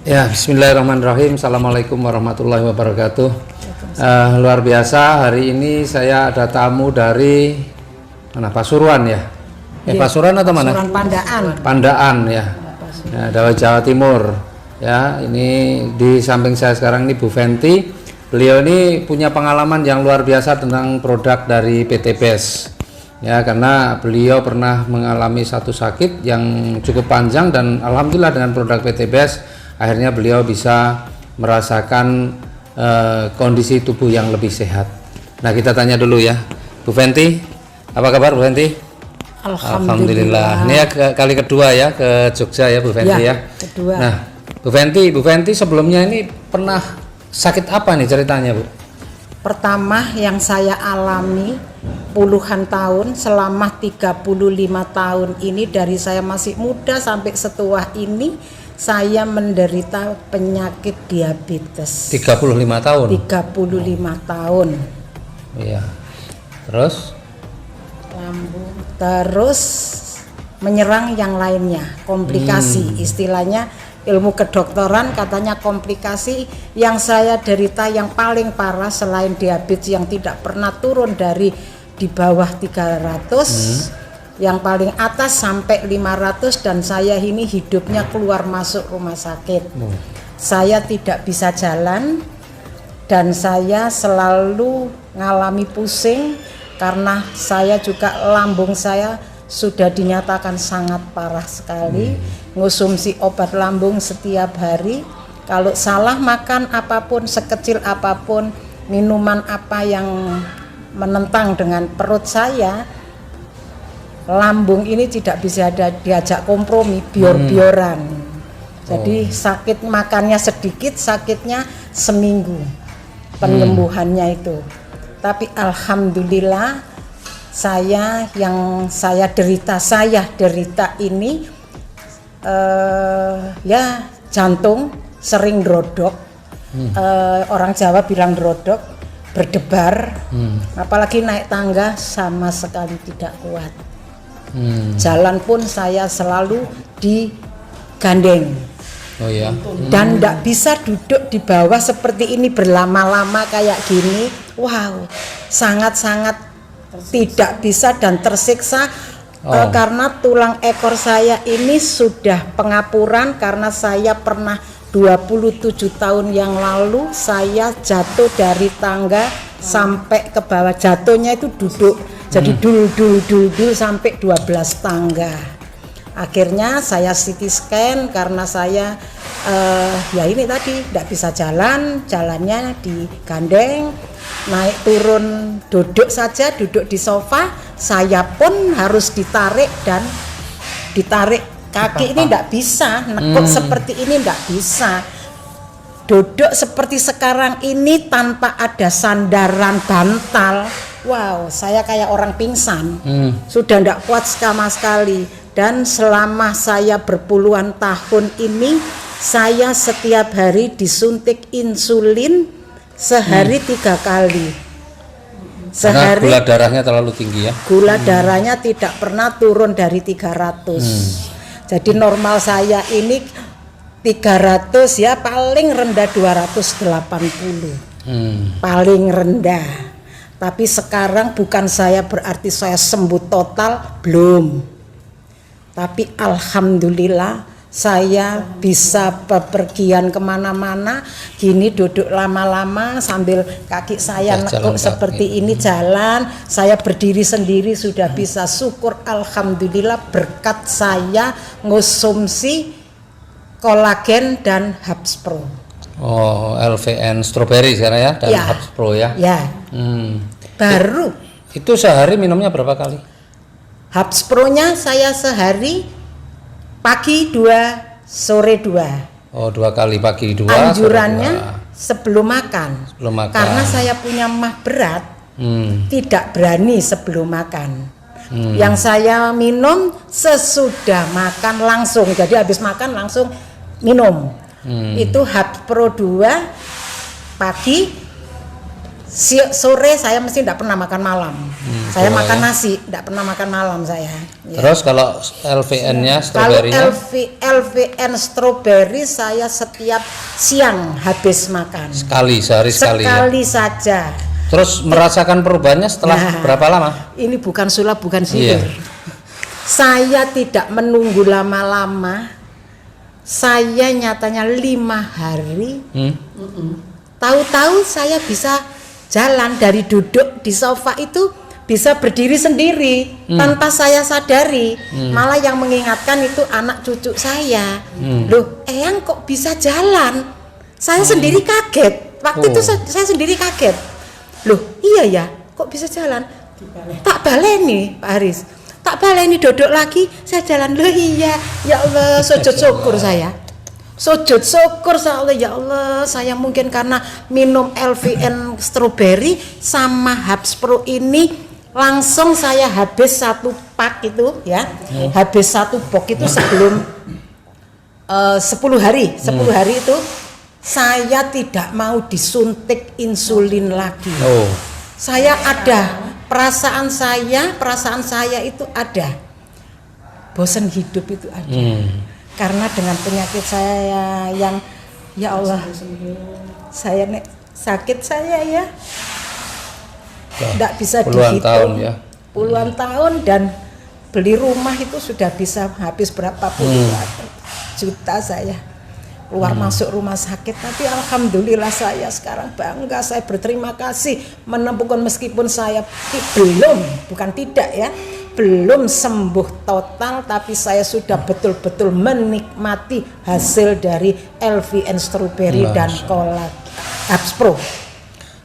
Ya, bismillahirrahmanirrahim. Assalamualaikum warahmatullahi wabarakatuh. Luar biasa, hari ini saya ada tamu dari mana? Pasuruan ya? Pasuruan atau mana? Pasuruan Pandaan. Pandaan ya. Dari Jawa Timur. Ya, ini di samping saya sekarang ini Bu Fenty. Beliau ini punya pengalaman yang luar biasa tentang produk dari PT BES. Ya, karena beliau pernah mengalami satu sakit yang cukup panjang dan alhamdulillah dengan produk PT BES akhirnya beliau bisa merasakan kondisi tubuh yang lebih sehat. Nah, kita tanya dulu ya, Bu Fenty, apa kabar Bu Fenty? Alhamdulillah. Ini ya kali kedua ya ke Jogja ya Bu Fenty ya. Kedua. Nah, Bu Fenty sebelumnya ini pernah sakit apa nih ceritanya Bu? Pertama yang saya alami puluhan tahun, selama 35 tahun ini, dari saya masih muda sampai setua ini, saya menderita penyakit diabetes. 35 tahun? 35 tahun. Iya. Terus? Lambung. Terus menyerang yang lainnya, komplikasi. Istilahnya ilmu kedokteran katanya komplikasi. Yang saya derita yang paling parah selain diabetes yang tidak pernah turun dari di bawah 300, yang paling atas sampai 500, dan saya ini hidupnya keluar masuk rumah sakit. Saya tidak bisa jalan dan saya selalu ngalami pusing karena saya juga lambung saya sudah dinyatakan sangat parah sekali. Ngonsumsi obat lambung setiap hari. Kalau salah makan apapun, sekecil apapun, minuman apa yang menentang dengan perut saya, lambung ini tidak bisa diajak kompromi, bior-bioran. Jadi sakit makannya sedikit, sakitnya seminggu penyembuhannya itu. Tapi alhamdulillah yang saya derita ini ya jantung sering drodok. Orang Jawa bilang drodok, berdebar. Apalagi naik tangga sama sekali tidak kuat. Jalan pun saya selalu digandeng. Oh ya. Dan tidak bisa duduk di bawah seperti ini berlama-lama kayak gini. Wow, sangat-sangat tidak bisa dan tersiksa. Karena tulang ekor saya ini sudah pengapuran karena saya pernah 27 tahun yang lalu saya jatuh dari tangga sampai ke bawah. Jatuhnya itu duduk, jadi dul sampai 12 tangga. Akhirnya saya CT scan karena saya ya ini tadi tidak bisa jalan, jalannya digandeng, naik turun duduk saja, duduk di sofa, saya pun harus ditarik dan ditarik kaki. Ini tidak bisa nekuk seperti ini, tidak bisa duduk seperti sekarang ini tanpa ada sandaran bantal. Wow, saya kayak orang pingsan. Sudah tidak kuat sama sekali. Dan selama saya berpuluhan tahun ini, saya setiap hari disuntik insulin sehari 3 kali. Karena gula darahnya terlalu tinggi ya? Gula darahnya tidak pernah turun dari 300. Jadi normal saya ini 300 ya, paling rendah 280. Paling rendah. Tapi sekarang bukan saya berarti saya sembuh total, belum. Tapi alhamdulillah saya bisa bepergian kemana-mana gini, duduk lama-lama sambil kaki saya nekuk seperti ini, jalan, saya berdiri sendiri sudah bisa. Syukur alhamdulillah berkat saya ngonsumsi kolagen dan Habspro. LVN strawberry sekarang ya, dan Habspro ya. Ya. Baru. Itu sehari minumnya berapa kali? Habspro-nya saya sehari pagi 2, sore 2. 2 kali pagi 2. Anjurannya sebelum makan. Karena saya punya mah berat, tidak berani sebelum makan. Yang saya minum sesudah makan langsung. Jadi habis makan langsung minum. Itu Habspro 2 pagi, sore saya mesti tidak pernah makan malam. Saya makan nasi, tidak pernah makan malam saya. Ya. Terus kalau LVN-nya, Kalau stroberinya? LVN stroberi saya setiap siang habis makan. Sehari sekali ya? Sekali saja. Terus merasakan perubahannya setelah berapa lama? Ini bukan sulap, bukan sihir. Saya tidak menunggu lama-lama. Saya nyatanya 5 hari. Tahu-tahu saya bisa jalan, dari duduk di sofa itu bisa berdiri sendiri tanpa saya sadari. Malah yang mengingatkan itu anak cucu saya. Loh, Eyang kok bisa jalan? Saya sendiri kaget. Waktu itu saya sendiri kaget. Loh, iya ya, kok bisa jalan? Tak baleni, Pak Haris. Tak baleni, duduk lagi, saya jalan. Loh iya, ya Allah, sujud syukur saya. Sujud syukur Allah, ya Allah, saya mungkin karena minum LVN stroberi sama Habs Pro ini langsung saya habis 1 pak itu ya. Habis 1 box itu sebelum 10 hari. 10 hari itu saya tidak mau disuntik insulin lagi. Saya ada perasaan saya itu ada. Bosan hidup itu ada. Karena dengan penyakit saya yang ya Allah, saya sakit saya ya tidak bisa dihitung, puluhan tahun, dan beli rumah itu sudah bisa habis berapa puluh juta saya keluar masuk rumah sakit. Tapi alhamdulillah saya sekarang bangga, saya berterima kasih menemukan, meskipun saya belum sembuh total, tapi saya sudah betul-betul menikmati hasil dari LVN stroberi dan Habs Pro.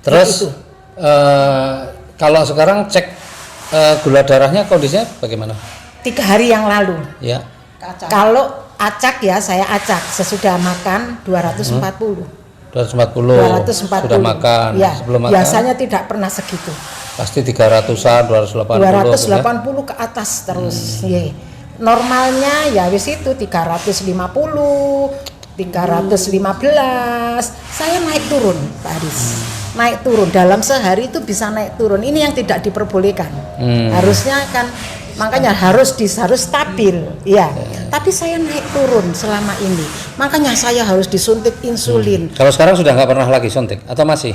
Terus kalau sekarang cek gula darahnya kondisinya bagaimana? 3 hari yang lalu. Ya. Kalau acak ya, saya acak sesudah makan 240. 240 sudah makan. Ya, sebelum makan biasanya tidak pernah segitu. Pasti 300-an, 280 ke atas terus. Normalnya ya wis itu 350, 315. Saya naik turun, Pak Haris. Naik turun dalam sehari itu bisa naik turun. Ini yang tidak diperbolehkan. Harusnya kan, makanya harus stabil, ya. Tapi saya naik turun selama ini. Makanya saya harus disuntik insulin. Kalau sekarang sudah nggak pernah lagi suntik atau masih?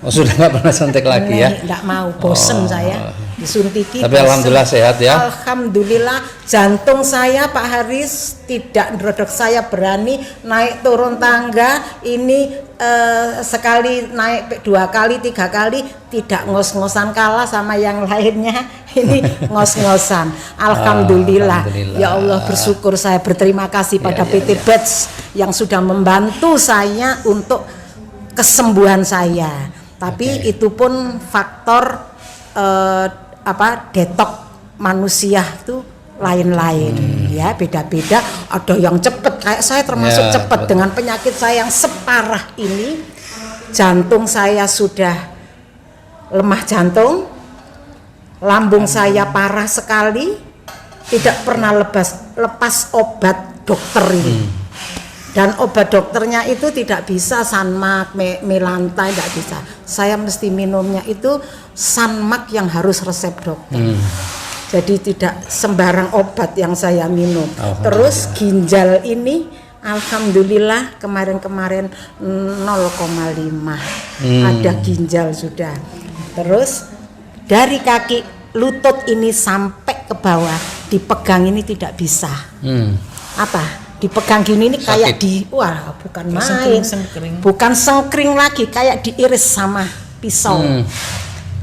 Sudah nggak pernah suntik lagi ya? Nggak mau, bosen saya disuntiki. Tapi alhamdulillah sehat ya. Alhamdulillah, jantung saya Pak Haris tidak nerodok. Saya berani naik turun tangga ini sekali naik 2 kali 3 kali, tidak ngos-ngosan kalah sama yang lainnya. Ini ngos-ngosan. Alhamdulillah. Ya Allah, bersyukur, saya berterima kasih pada PT Beds yang sudah membantu saya untuk kesembuhan saya. Tapi itu pun faktor detok manusia itu lain-lain, ya, beda-beda. Ada yang cepat, kayak saya termasuk cepat dengan penyakit saya yang separah ini. Jantung saya sudah lemah jantung, lambung saya parah sekali, tidak pernah lepas obat dokter ini. Dan obat dokternya itu tidak bisa Sanmak, Melanta, tidak bisa. Saya mesti minumnya itu Sanmak yang harus resep dokter. Jadi tidak sembarang obat yang saya minum. Terus ginjal ini alhamdulillah kemarin-kemarin 0,5 ada ginjal sudah. Terus dari kaki lutut ini sampai ke bawah dipegang ini tidak bisa. Apa? Dipegang gini ini kayak bukan main, bukan sengkring lagi, kayak diiris sama pisau.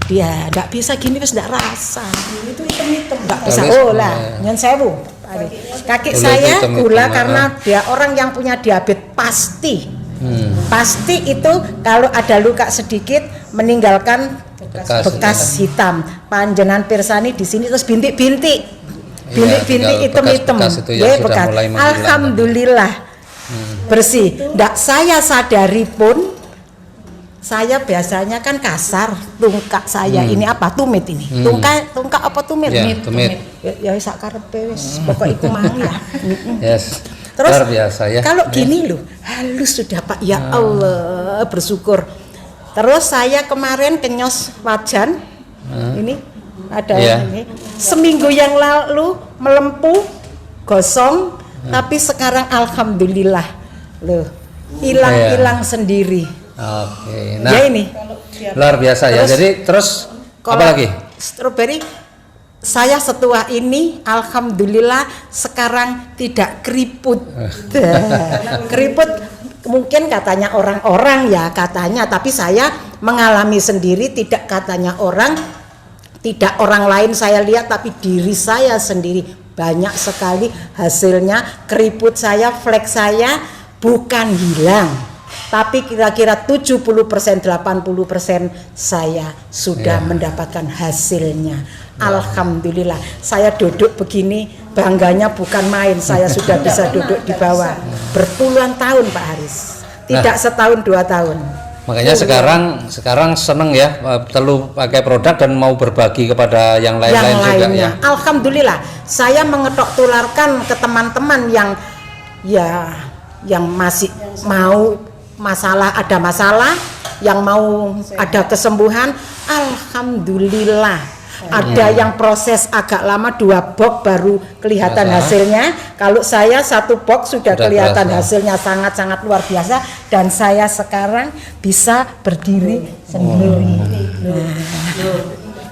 Dia tidak bisa gini, wis tidak rasa. Itu hitam-hitam, tidak bisa. Nyen sewu. Kaki saya gula karena dia orang yang punya diabetes pasti. Pasti itu kalau ada luka sedikit meninggalkan bekas hitam. Panjenengan pirsani di sini terus bintik-bintik. Bintik-bintik hitam-hitam, bekas. Alhamdulillah bersih. Ndak saya sadari pun, saya biasanya kan kasar, tungkak saya ini apa tumit ini, tungkak apa tumit? Tumit. Ya sak karepe wis, pokok iku mang ya. Terus biasa ya. Kalau gini loh, halus sudah Pak. Ya Allah, bersyukur. Terus saya kemarin kenyos wajan, ini ada ini. Seminggu yang lalu melempuh, gosong, tapi sekarang alhamdulillah, loh, hilang sendiri. Oke, nah Ya ini luar biasa ya. Jadi terus apa lagi? Stroberi, saya setua ini alhamdulillah sekarang tidak keriput. Keriput mungkin katanya orang-orang ya katanya, tapi saya mengalami sendiri, tidak katanya orang, tidak orang lain saya lihat, tapi diri saya sendiri banyak sekali hasilnya. Keriput saya, flek saya bukan hilang, tapi kira-kira 70% 80% saya sudah mendapatkan hasilnya. Alhamdulillah, saya duduk begini bangganya bukan main. Saya sudah bisa duduk di bawah berpuluhan tahun Pak Haris, tidak setahun 2 tahun. Makanya sekarang seneng ya, perlu pakai produk dan mau berbagi kepada yang lain-lain juga ya. Alhamdulillah, saya mengetok tularkan ke teman-teman yang masih mau ada masalah, yang mau ada kesembuhan. Alhamdulillah. Ada yang proses agak lama, 2 box baru kelihatan hasilnya. Kalau saya 1 box sudah kelihatan hasilnya, sangat-sangat luar biasa. Dan saya sekarang bisa berdiri sendiri.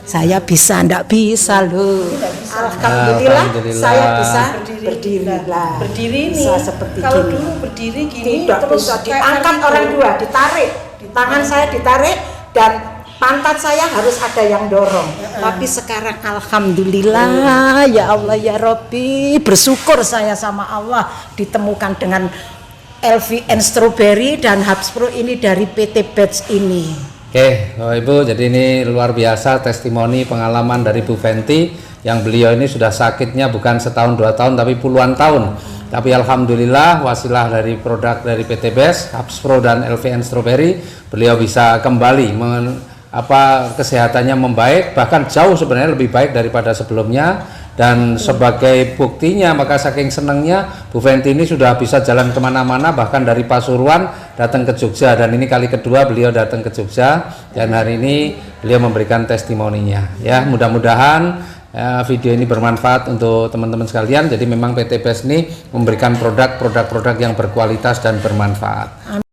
Saya bisa, enggak bisa loh. Alhamdulillah, saya bisa berdiri lah. Berdiri ini bisa seperti kalau gini. dulu berdiri gini Tidak terus bisa diangkat orang dua, ditarik, tangan saya ditarik dan pantat saya harus ada yang dorong. Tapi sekarang alhamdulillah, ya Allah ya Robbi, bersyukur saya sama Allah ditemukan dengan LVN Strawberry dan Habspro ini dari PT Batch ini. Oke, Bapak Ibu, jadi ini luar biasa testimoni pengalaman dari Bu Fenty yang beliau ini sudah sakitnya bukan setahun 2 tahun tapi puluhan tahun. Tapi alhamdulillah wasilah dari produk dari PT Batch, Habspro dan LVN Strawberry, beliau bisa kembali kesehatannya membaik, bahkan jauh sebenarnya lebih baik daripada sebelumnya. Dan sebagai buktinya, maka saking senangnya Bu Fenty ini sudah bisa jalan kemana-mana, bahkan dari Pasuruan datang ke Jogja, dan ini kali kedua beliau datang ke Jogja dan hari ini beliau memberikan testimoninya ya. Mudah-mudahan video ini bermanfaat untuk teman-teman sekalian. Jadi memang PT Batch ini memberikan produk yang berkualitas dan bermanfaat.